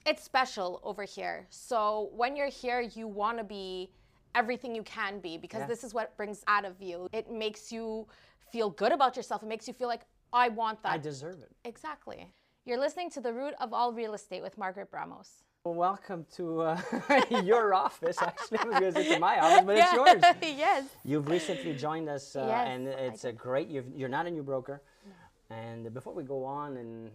It's special over here. So when you're here, you want to be everything you can be, because this is what brings out of you. It makes you feel good about yourself. It makes you feel like, I want that. I deserve it. Exactly. You're listening to The Root of All Real Estate with Margaret Bramos. Well, welcome to your office. Actually, I was going to say to my office, but it's yours. Yes. You've recently joined us, Yes, and it's a great. You're not a new broker. No. And before we go on and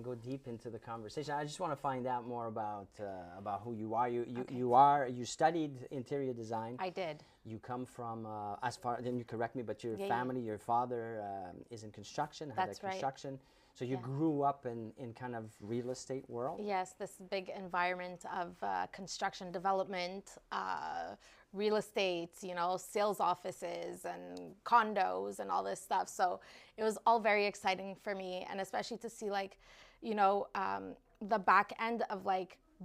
go deep into the conversation, I just want to find out more about who you are. You studied interior design. I did. You come from as far. Then you correct me, but your family, your father is in construction. That's had a construction. Right. So you grew up in kind of real estate world? Yes, this big environment of construction development, real estate, sales offices and condos and all this stuff. So it was all very exciting for me, and especially to see the back end of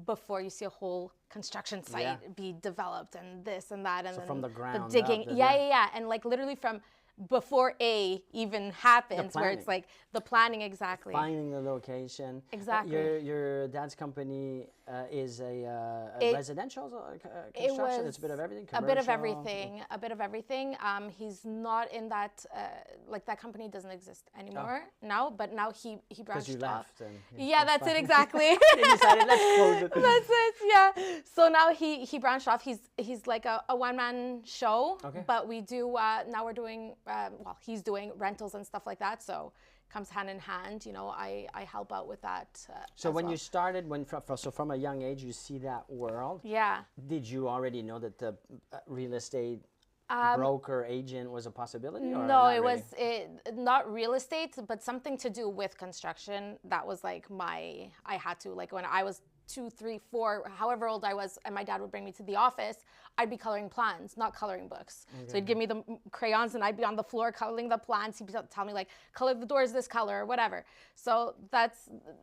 before you see a whole construction site be developed and this and that, and so then from the ground the digging, up, and literally from before A even happens, where it's the planning, exactly. Finding the location. Exactly. Your dad's company is a residential construction? It's a bit of everything? A bit of everything. A bit of everything. He's not in that, that company doesn't exist anymore now, but now he branched you off. left. And, that's it, exactly. They decided, let's close it. That's it, yeah. So now he branched off. He's like a one-man show, but we do, now we're doing, he's doing rentals and stuff like that, so comes hand in hand. I help out with that. So when you started, from a young age, you see that world. Yeah. Did you already know that the real estate broker agent was a possibility? Or no, it was not real estate, but something to do with construction. That was I had to, when I was 2, 3, 4, however old I was, and my dad would bring me to the office, I'd be coloring plans, not coloring books. So he'd give me the crayons and I'd be on the floor coloring the plans. He'd tell me color the doors this color or whatever. So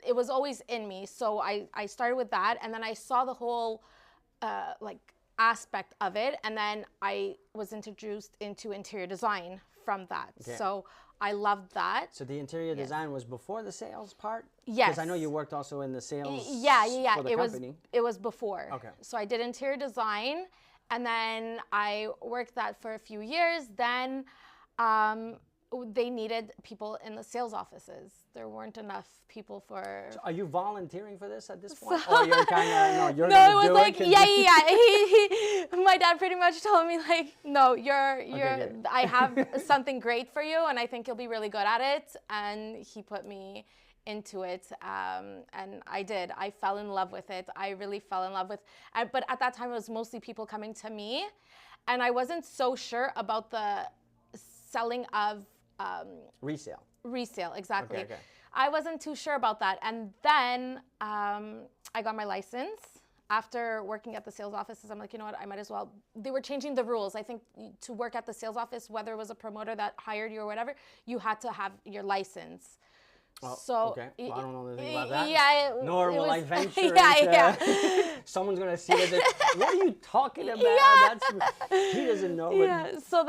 it was always in me. So I started with that, and then I saw the whole aspect of it, and then I was introduced into interior design from that. So I loved that. So the interior design was before the sales part? Yes. Because I know you worked also in the sales for the company. It was before. Okay. So I did interior design, and then I worked that for a few years. Then they needed people in the sales offices. There weren't enough people for... So are you volunteering for this at this point? Or you're kind of, you're no, it was He, my dad pretty much told me no, I have something great for you, and I think you'll be really good at it. And he put me into it, and I did. I fell in love with it. I really fell in love with it. But at that time, it was mostly people coming to me, and I wasn't so sure about the selling of... Resale, exactly. Okay. I wasn't too sure about that. And then I got my license. After working at the sales offices, I'm like, you know what, I might as well. They were changing the rules. I think to work at the sales office, whether it was a promoter that hired you or whatever, you had to have your license. Well, so okay. Well, I don't know anything about that. Yeah, Nor will I venture into someone's going to see it. What are you talking about? He doesn't know. Yeah, so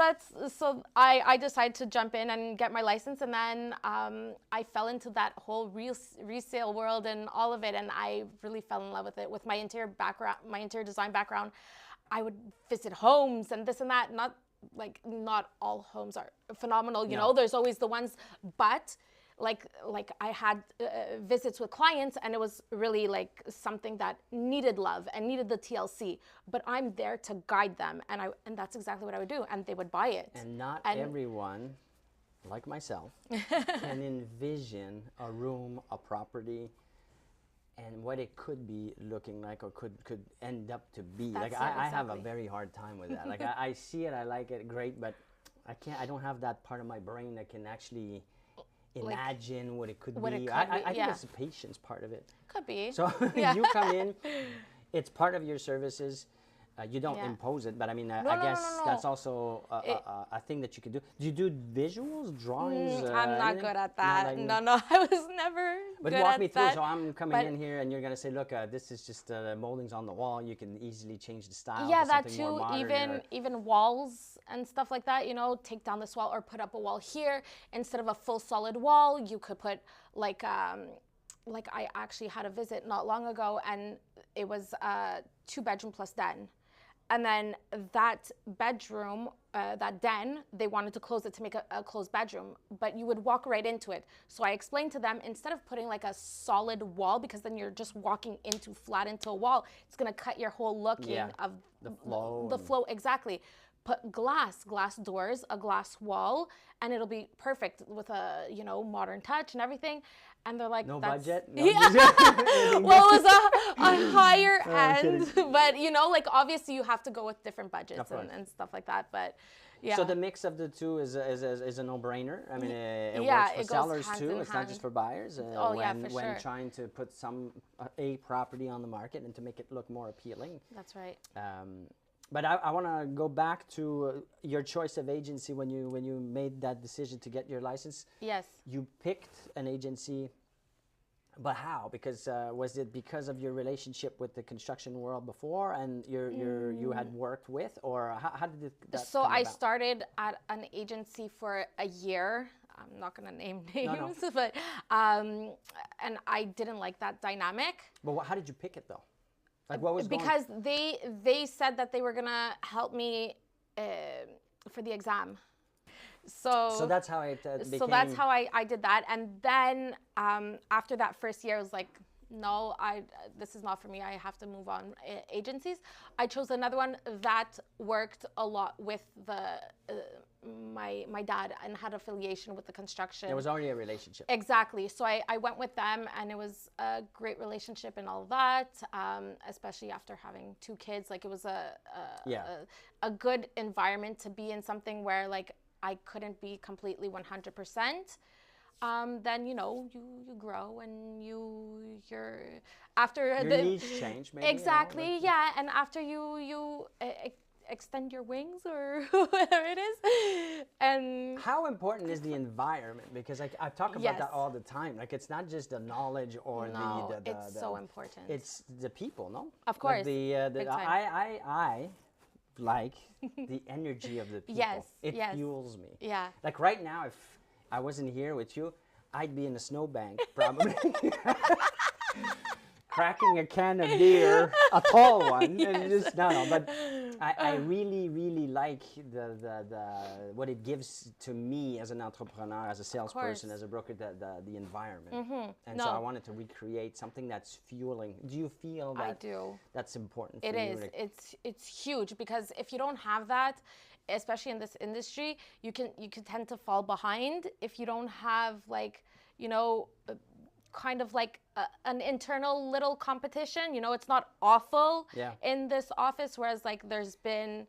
I decided to jump in and get my license, and then I fell into that whole resale world and all of it, and I really fell in love with it. With my interior design background, I would visit homes and this and that. Not all homes are phenomenal, you know. There's always the ones, but I had visits with clients, and it was really something that needed love and needed the TLC, but I'm there to guide them, and that's exactly what I would do, and they would buy it. And everyone, like myself, can envision a room, a property, and what it could be looking like, or could end up to be. I have a very hard time with that. I see it, I like it, great, but I don't have that part of my brain that can actually imagine what it could be. I think it's the patience part of it. Could be. So you come in, it's part of your services. You don't impose it, but I mean, I guess that's also a thing that you can do. Do you do visuals, drawings? I'm not good at that. No, I was never But good walk at me through. that. So I'm coming in here, and you're going to say, look, this is just moldings on the wall. You can easily change the style. Yeah, to that something more too. modern, Even walls and stuff like that. You know, take down this wall or put up a wall here instead of a full solid wall. You could put like I actually had a visit not long ago, and it was 2-bedroom plus den. And then that bedroom, that den, they wanted to close it to make a closed bedroom, but you would walk right into it. So I explained to them, instead of putting like a solid wall, because then you're just walking flat into a wall, it's gonna cut your whole looking of the flow. The flow, exactly. Put glass doors, a glass wall, and it'll be perfect with a, you know, modern touch and everything. And they're like, No that's, budget? No yeah. Well, it was a higher end, kidding. but you know, like obviously you have to go with different budgets and stuff like that. But yeah. So the mix of the two is a no-brainer. I mean, it Yeah, works for it goes sellers hand too. in It's not just hand. for buyers. Oh, yeah, for when sure. trying to put a property on the market and to make it look more appealing. That's right. But I want to go back to your choice of agency when you made that decision to get your license. Yes. You picked an agency, but how? Because was it because of your relationship with the construction world before, and you had worked with, or how did that So come I about? started at an agency for a year. I'm not gonna name names, No. but and I didn't like that dynamic. But how did you pick it though? Like what was Because they said that they were gonna help me for the exam. So that's how it became. So that's how I did that. And then after that first year, I was like, no, this is not for me. I have to move on agencies. I chose another one that worked a lot with my dad and had affiliation with the construction. There was already a relationship. Exactly. So I went with them, and it was a great relationship and all of that, especially after having 2 kids. Like it was a good environment to be in, something where like I couldn't be completely 100%. Then you know you grow and you're after Your needs change, maybe. Exactly, you know, yeah. And after you extend your wings or whatever it is. And how important is the environment? Because I talk about Yes. that all the time. Like it's not just the knowledge or no, the it's so important. It's the people, no? Of course, Like big time. I like the energy of the people. Yes, It yes. fuels me. Yeah. Like right now, if I wasn't here with you, I'd be in a snowbank probably. Cracking a can of beer, a tall one. Yes. And just no, but I really like the what it gives to me as an entrepreneur, as a salesperson, as a broker, the environment. And so I wanted to recreate something that's fueling. Do you feel that? I do. That's important for It you? is. It's huge, because if you don't have that, especially in this industry, you can tend to fall behind if you don't have, like, you know, kind of like an internal little competition. You know, it's not awful in this office, whereas like there's been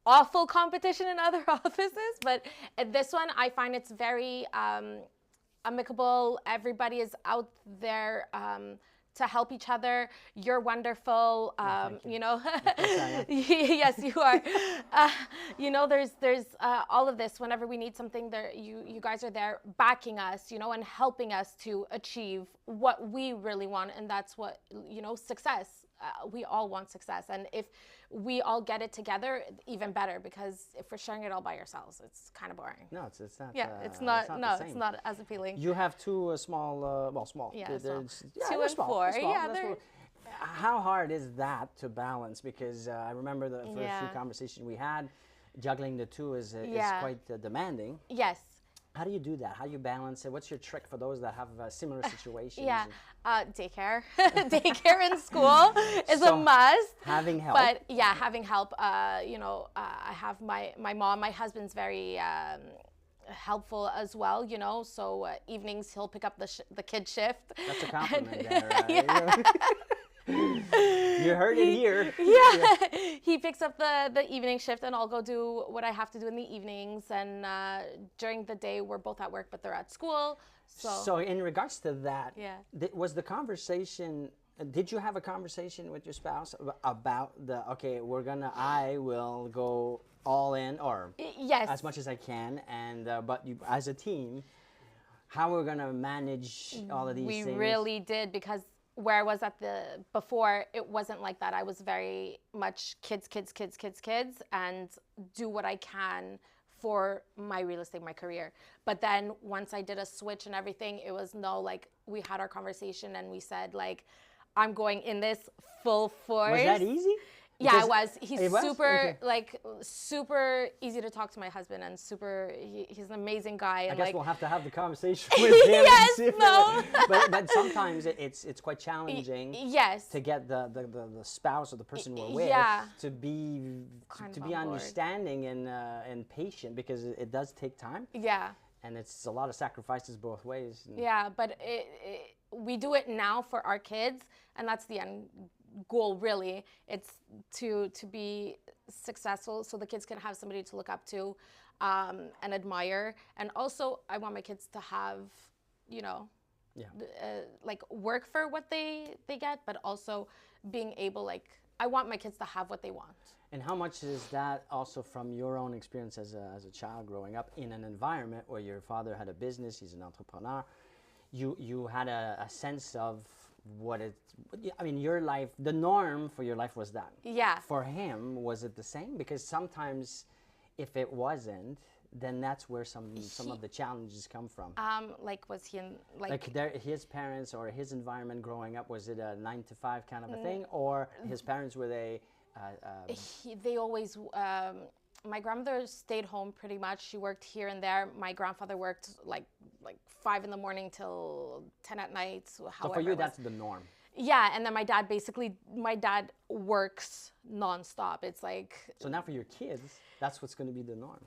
awful competition in other offices, but at this one I find it's very amicable. Everybody is out there to help each other. You're wonderful. You know, yes, you are. You know, there's all of this. Whenever we need something, there you guys are there backing us, you know, and helping us to achieve what we really want, and that's what, you know, success. We all want success, and if we all get it together, even better, because if we're sharing it all by ourselves, it's kind of boring. No, it's not. Yeah, it's not. It's not as appealing. You have 2 small, small. Yeah, They're- small. yeah, 2 they're and small, 4. they're small, Yeah, they're they're. small. How hard is that to balance? Because I remember the first few conversations we had, juggling the 2 is quite demanding. Yes. How do you do that? How do you balance it? What's your trick for those that have similar situations? Yeah, daycare. Daycare and school is a must. Having help. But yeah, having help. You know, I have my mom. My husband's very helpful as well. You know, so evenings he'll pick up the kid shift. That's a compliment there. You heard it here. Yeah. He picks up the evening shift, and I'll go do what I have to do in the evenings. And during the day, we're both at work, but they're at school. So in regards to that, was the conversation, did you have a conversation with your spouse about I will go all in, or yes, as much as I can, and but you, as a team, how we're going to manage all of these things? We really did, because where I was at before, it wasn't like that. I was very much kids, and do what I can for my real estate, my career. But then once I did a switch and everything, it was no, like we had our conversation and we said like, I'm going in this full force. Was that easy? Yeah, Because it was. He's it was? super, Okay. like, super easy to talk to, my husband, and super, he's an amazing guy. And I guess like, we'll have to have the conversation with him. Yes, and see if no. but sometimes it's quite challenging yes. to get the spouse or the person we're with Yeah. to be Kind to of be on board. understanding and patient, because it does take time, Yeah. and it's a lot of sacrifices both ways. And Yeah, but we do it now for our kids, and that's the end goal, really. It's to be successful so the kids can have somebody to look up to and admire. And also, I want my kids to have, you know, Yeah. like work for what they get, but also being able, like, I want my kids to have what they want. And how much is that also from your own experience as a child growing up in an environment where your father had a business, he's an entrepreneur, you had a sense of what it, I mean, your life, the norm for your life was that. Yeah. For him, was it the same? Because sometimes if it wasn't, then that's where some of the challenges come from. Like, was he in, Like his parents or his environment growing up, was it a 9-to-5 kind of a thing? Or his parents, were they... they always, my grandmother stayed home pretty much. She worked here and there. My grandfather worked like 5 in the morning till 10 at night. So for you, that's the norm. Yeah, and then my dad works nonstop. It's like... So now for your kids, that's what's going to be the norm.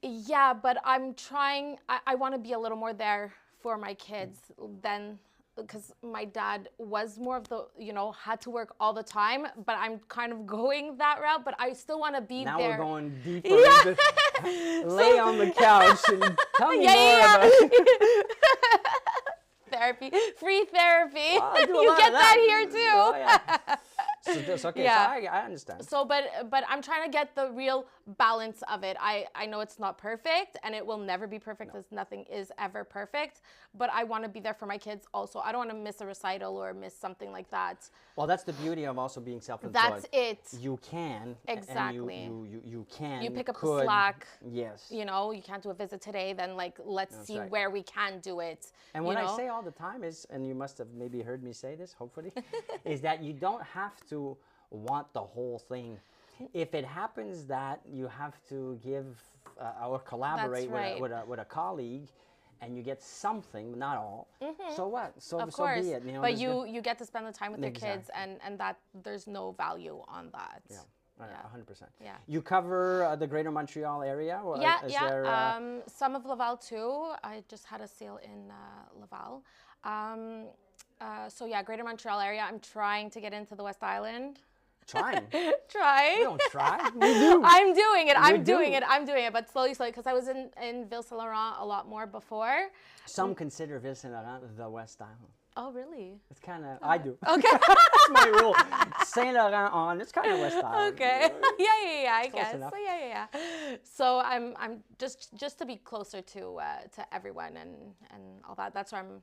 Yeah, but I'm trying, I want to be a little more there for my kids than, because my dad was more of the, you know, had to work all the time, but I'm kind of going that route, but I still want to be now there. We're going deeper into lay on the couch and tell me more about Therapy, free therapy. Well, I do a You lot get of that here too. Oh, yeah. So this, okay, Yeah. so I understand. So, but I'm trying to get the real balance of it. I know it's not perfect, and it will never be perfect, because nothing is ever perfect, but I want to be there for my kids also. I don't want to miss a recital or miss something like that. Well, that's the beauty of also being self-employed. That's it. You can. Exactly. And you can. You pick up could, the slack. Yes. You know, you can't do a visit today, then like, let's see right. where we can do it. And what I say all the time is, and you must have maybe heard me say this, hopefully, is that you don't have to want the whole thing. If it happens that you have to give or collaborate right. with a colleague, and you get something, not all, so what? So Of course, be it. You know, but you get to spend the time with your kids, Exactly. and that there's no value on that. Yeah. 100%. Yeah. You cover the Greater Montreal area? Or Yeah, is yeah. there, Some of Laval too. I just had a sale in Laval. So yeah, Greater Montreal area. I'm trying to get into the West Island. Trying. Trying. We don't try. We do. I'm doing it. I'm do. doing it. I'm doing it. But slowly, because I was in Ville Saint Laurent a lot more before. Some consider Ville Saint Laurent the West Island. Oh, really? It's kind of, I do. Okay. That's my rule. Saint Laurent on, it's kind of West Island. Okay. Yeah. I guess. enough. So yeah. So I'm just to be closer to everyone and all that. That's where I'm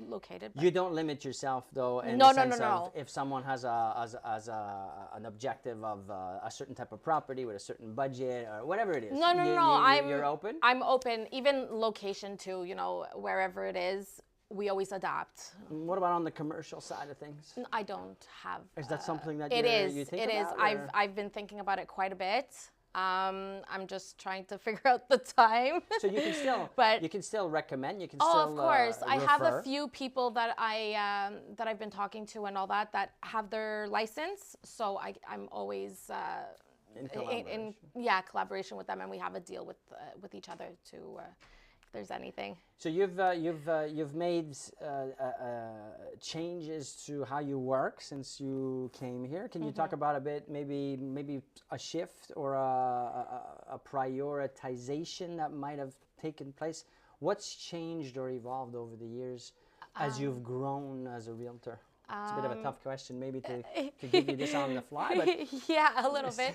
located. You don't limit yourself though. In No, the sense no. Of if someone has an objective of a certain type of property with a certain budget or whatever it is. No. You're open. I'm open, even location too. You know, wherever it is, we always adapt. What about on the commercial side of things? I don't have. Is that something that you think It is. about? I've been thinking about it quite a bit. I'm just trying to figure out the time. So you can still, but you can still recommend. You can oh, still. of course. I have a refer. few people that I've been talking to and all that have their license. So I'm always In collaboration. collaboration with them, and we have a deal with each other to if there's anything. So you've made changes to how you work since you came here. Can you talk about a bit, maybe a shift or a prioritization that might have taken place? What's changed or evolved over the years as you've grown as a realtor? It's a bit of a tough question, maybe to give you this on the fly. But yeah, a little bit.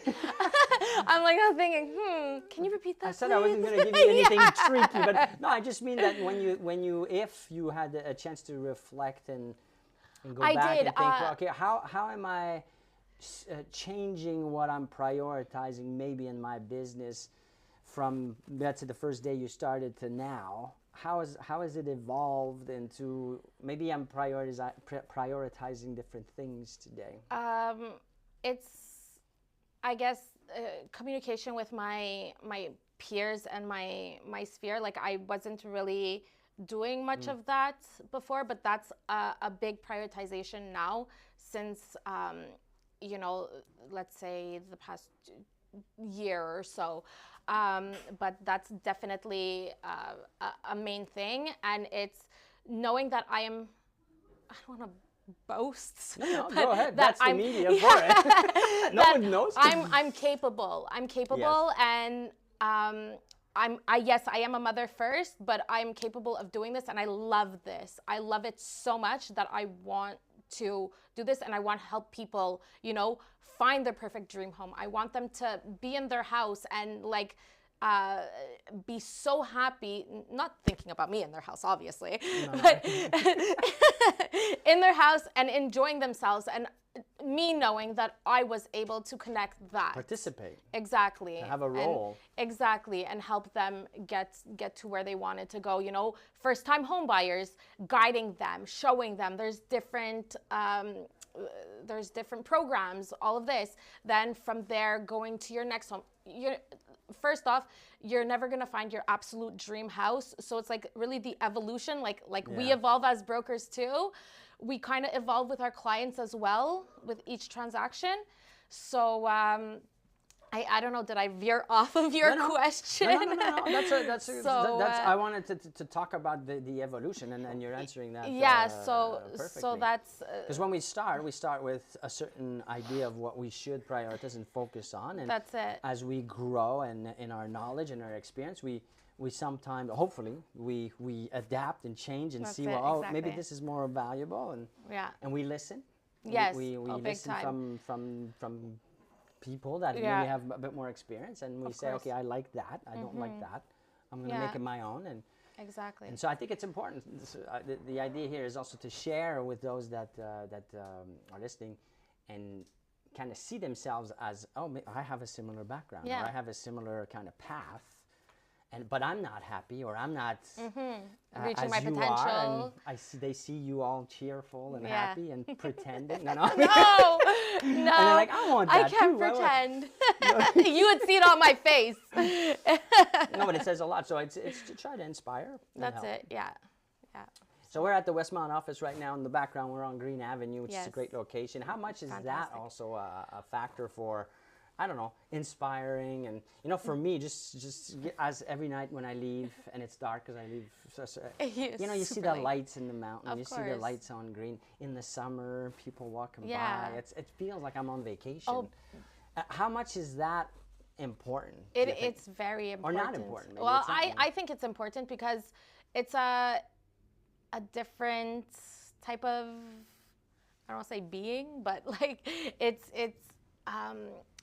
I'm like, I'm thinking, can you repeat that? I said I wasn't going to give you anything tricky, but no, I just mean that if you had a chance to reflect and go back and think, well, okay, how am I changing what I'm prioritizing maybe in my business from, let's say, the first day you started to now, how has it evolved into, maybe I'm prioritizing different things today? It's, I guess, communication with my peers and my sphere. Like, I wasn't really doing much of that before, but that's a big prioritization now since, you know, let's say the past year or so. But that's definitely a main thing. And it's knowing that I don't want to boast. No, go ahead. That That's the media for it. No one knows. I'm capable. I'm capable, Yes. and yes, I am a mother first, but I'm capable of doing this, and I love this. I love it so much that I want to do this, and I want to help people, you know, find their perfect dream home. I want them to be in their house and like be so happy, not thinking about me in their house, obviously, but in their house and enjoying themselves, and me knowing that I was able to connect that. Participate. Exactly. To have a role. Exactly, and help them get to where they wanted to go. You know, first-time home buyers, guiding them, showing them there's different programs, all of this. Then from there, going to your next home. First off, you're never going to find your absolute dream house. So it's like really the evolution, like we evolve as brokers too. We kind of evolve with our clients as well with each transaction. So I don't know, did I veer off of your question? No. That's I wanted to talk about the evolution, and you're answering that perfectly. So that's... Because when we start with a certain idea of what we should prioritize and focus on. And that's it. As we grow and in our knowledge and our experience, we sometimes, hopefully, we adapt and change and see, maybe this is more valuable. And we listen. Yes, we listen from people that maybe have a bit more experience, and we say, okay, I like that, I don't like that, I'm going to make it my own. And exactly. And so I think it's important. The idea here is also to share with those that are listening, and kind of see themselves as, I have a similar background, or I have a similar kind of path, but I'm not happy, or I'm not reaching my potential. Are, and they see you all cheerful and happy and pretending. No. No. And they're like, I want that I can't too. pretend. You would see it on my face. No, but it says a lot. So it's to try to inspire. That's it. Yeah. So we're at the Westmount office right now. In the background, we're on Green Avenue, which is a great location. How much is that also a factor for, I don't know, inspiring? And, you know, for me, just as every night when I leave and it's dark because I leave, you know, you see the lights in the mountain. You see the lights on Green. In the summer, people walking by. It feels like I'm on vacation. How much is that important? It's very important. Or not important? Maybe Well, I think it's important because it's a different type of, I don't want to say being, but like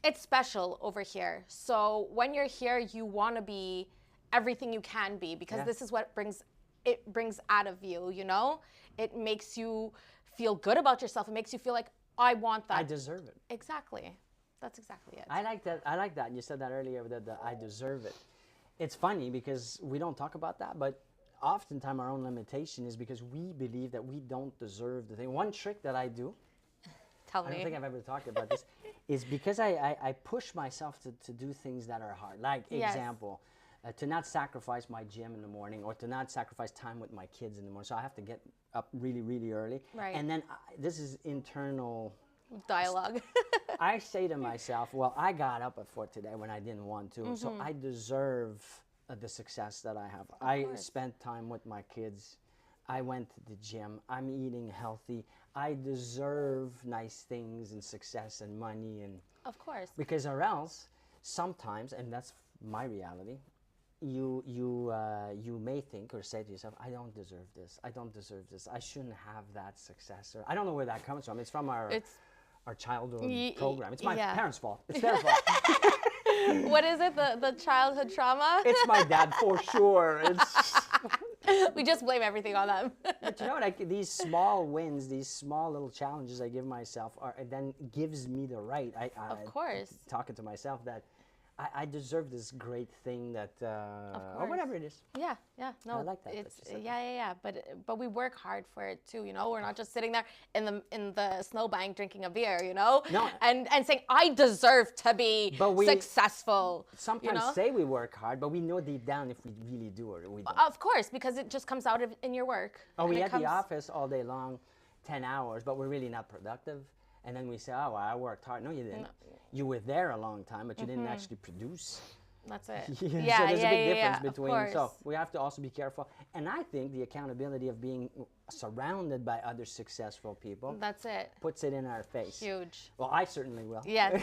it's special over here. So when you're here, you want to be everything you can be, because this is what brings out of you, you know? It makes you feel good about yourself. It makes you feel like, I want that. I deserve it. Exactly. That's exactly it. I like that. You said that earlier, that I deserve it. It's funny because we don't talk about that, but oftentimes our own limitation is because we believe that we don't deserve the thing. One trick that I do, Tell me. I don't think I've ever talked about this, is because I push myself to do things that are hard. Like, example, to not sacrifice my gym in the morning, or to not sacrifice time with my kids in the morning. So I have to get up really, really early. Right. And then this is internal dialogue. I say to myself, well, I got up at 4 today when I didn't want to, so I deserve the success that I have. I spent time with my kids. I went to the gym. I'm eating healthy. I deserve nice things and success and money, and of course. Because or else, sometimes, and that's my reality, you may think or say to yourself, I don't deserve this. I don't deserve this. I shouldn't have that success. Or I don't know where that comes from. It's from our childhood program. It's my parents' fault. It's their fault. What is it? The childhood trauma? It's my dad for sure. We just blame everything on them. But you know, like these small wins, these small little challenges I give myself, then gives me the right. Of course. Talking to myself that I deserve this great thing that, or whatever it is. Yeah, yeah, no, I like that it's you said yeah. But we work hard for it too, you know. We're not just sitting there in the snowbank drinking a beer, you know, No. and saying I deserve to be But we successful. sometimes you know? say we work hard, but we know deep down if we really do or we don't. Of course, because it just comes out in your work. Oh, and we it at the comes- office all day long, 10 hours, but we're really not productive. And then we say, oh, well, I worked hard. No, you didn't. You were there a long time, but you didn't actually produce. That's it. So Yeah, there's a big difference of between. So course. we have to also be careful. And I think the accountability of being surrounded by other successful people That's it. puts it in our face. Huge. Well, I certainly will. Yes.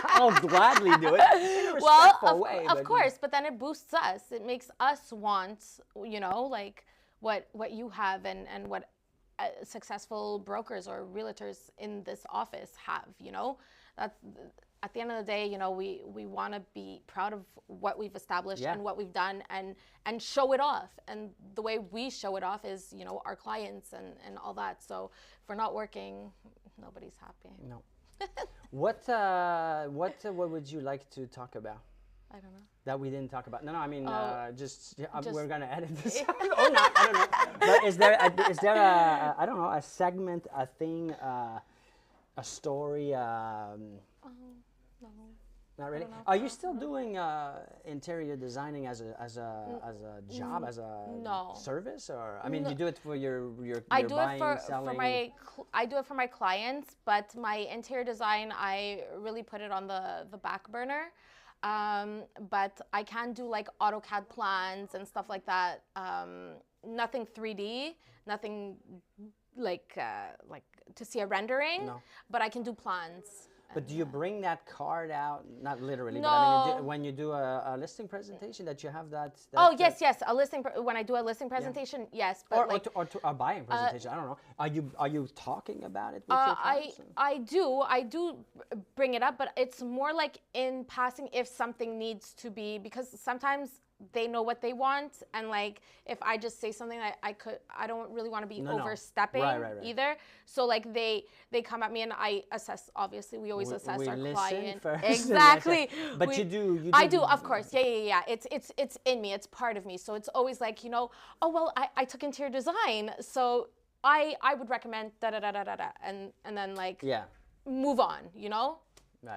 I'll gladly do it in a Well, respectful way. of but- course, but then it boosts us. It makes us want, you know, like what you have and what successful brokers or realtors in this office have, you know. That's at the end of the day, you know, we want to be proud of what we've established and what we've done and show it off. And the way we show it off is, you know, our clients and all that. So if we're not working, nobody's happy. No. What would you like to talk about? I don't know. That we didn't talk about. No, I mean, just just- we're gonna edit this out. Or not, I don't know. But is there a I don't know, a segment, a thing, a story? No. Not really. Are you still doing interior designing as a job, as a No. service, or I mean, you do it for your I your do buying, it for selling? I do it for my clients, but my interior design I really put it on the back burner. But I can do like AutoCAD plans and stuff like that. Nothing 3D, nothing like to see a rendering. No. But I can do plans. But do you bring that card out? Not literally, but I mean, No. when you do a listing presentation, that you have that. Oh yes. A listing when I do a listing presentation, yes. But Or to a buying presentation. I don't know. Are you talking about it with your clients? I do bring it up, but it's more like in passing if something needs to be, because sometimes they know what they want, and like if I just say something that I don't really want to be overstepping Right. either. So like they come at me and I assess. Obviously, we always assess we our listen client. first. Exactly. But you do. I do, of course. Yeah. It's in me. It's part of me. So it's always like, you know, oh well, I took interior design, so I would recommend da da da da da da, and then like move on, you know.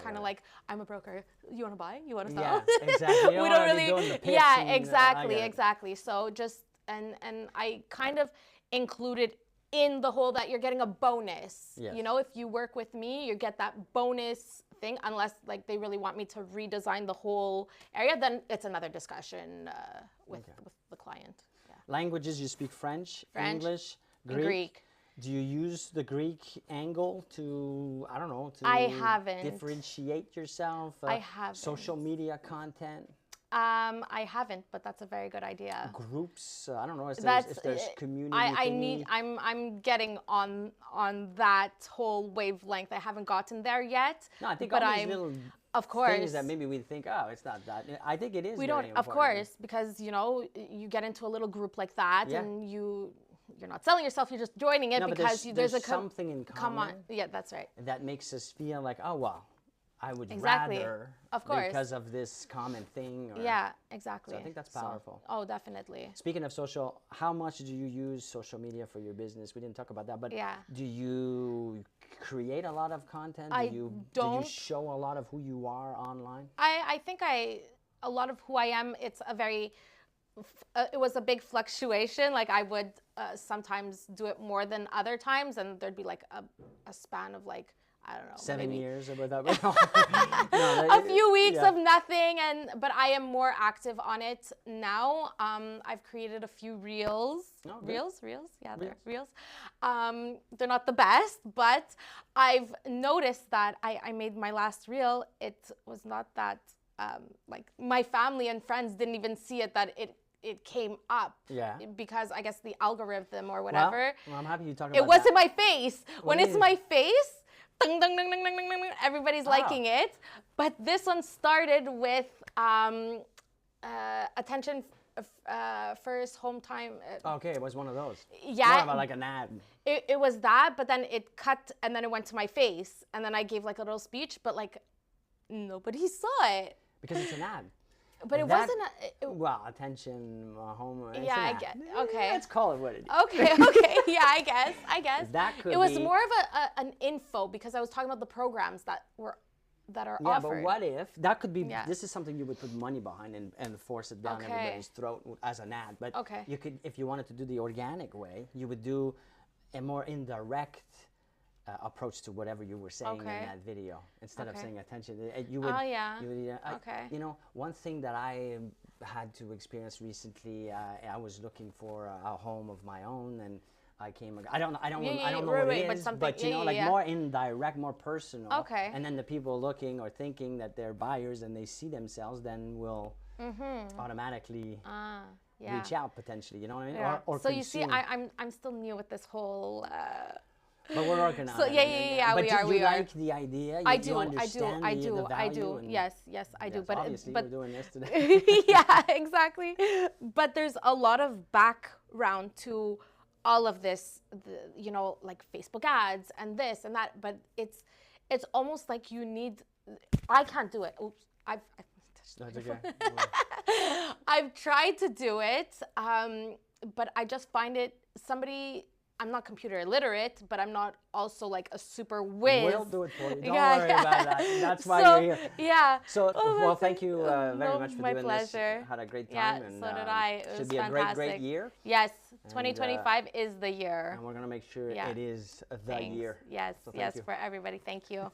Kind of like, I'm a broker. You want to buy? You want to sell? Yeah, exactly. You We don't wanna be really. doing the pitch Yeah, and, exactly. So just and I kind of included in the whole that you're getting a bonus. Yes. You know, if you work with me, you get that bonus thing. Unless like they really want me to redesign the whole area, then it's another discussion with the client. Yeah. Languages, you speak French, English, and Greek. Do you use the Greek angle to, I don't know, to I haven't. differentiate yourself? I haven't. Social media content? I haven't, but that's a very good idea. Groups? I don't know if That's there's community. I thingy. need. I'm getting on that whole wavelength. I haven't gotten there yet. No, I think but all these I'm little of course things that maybe we think, oh, it's not that. I think it is. we very don't. Of important. course, because you know you get into a little group like that, and you're not selling yourself. You're just joining it No, but because there's a something in Come on, common. yeah, that's right. That makes us feel like, oh, well, I would Exactly. rather, Of course. because of this common thing. Or, Yeah, exactly. So I think that's powerful. Oh, definitely. Speaking of social, how much do you use social media for your business? We didn't talk about that, but Yeah. do you create a lot of content? I do you don't. show a lot of who you are online? I think a lot of who I am, it's a very, it was a big fluctuation. Like I would sometimes do it more than other times, and there'd be like a span of like, I don't know, 7 maybe years or whatever. a few weeks of nothing, but I am more active on it now. I've created a few reels. Oh, good. Reels? Yeah, they're reels. They're not the best, but I've noticed that I made my last reel. It was not that, like my family and friends didn't even see it, that it came up. Yeah. Because I guess the algorithm or whatever. Well, I'm happy you talk about It wasn't that. my face. When do it's you- my face, ding, ding, ding, ding, ding, ding, ding, everybody's liking it. But this one started with attention first home time. Okay, it was one of those. Yeah. More about like an ad. It was that, but then it cut and then it went to my face. And then I gave like a little speech, but like nobody saw it. because it's an ad. But it That- wasn't well, attention, home. It's Yeah, an I ad. get- okay. Let's call it what it is. okay, okay, yeah, I guess. That could it was be- more of an info because I was talking about the programs that are Yeah, offered. but what if that could be? Yeah. This is something you would put money behind and force it down Okay. everybody's throat as an ad. But Okay. you could, if you wanted to do the organic way, you would do a more indirect approach to whatever you were saying Okay. in that video instead of Okay. saying attention. You would. Oh, yeah. You would, Okay. You know, one thing that I had to experience recently, I was looking for a home of my own, and I came. I don't know Yeah, what right, it but is, something- but you yeah, know, yeah, like yeah. more indirect, more personal. Okay. And then the people looking or thinking that they're buyers and they see themselves, then will automatically Yeah. reach out potentially. You know what I mean? Yeah. Or So you see, consume. I'm still new with this whole. But we're working on So it. yeah, But we do are. you We are. like the idea? I You do, understand I the do. value and- Yes, I do. Yes, But obviously but we're doing this today. yeah, exactly. But there's a lot of background to all of this, you know, like Facebook ads and this and that. But it's almost like you need. I can't do it. Oops, I've touched That's my phone. okay. I've tried to do it, but I just find it I'm not computer illiterate, but I'm not also like a super whiz. We'll do it for you. Don't Yeah, worry yeah. about that. That's why So, you're here. Yeah. So, Oh, well, that's thank you very no, much for my doing pleasure. this. Had a great Yeah, time. And, so did I. It should was be a fantastic. great year. Yes, 2025 is the year. And we're going to make sure Yeah. it is the Thanks. year. Yes, So thank yes, you. for everybody. Thank you.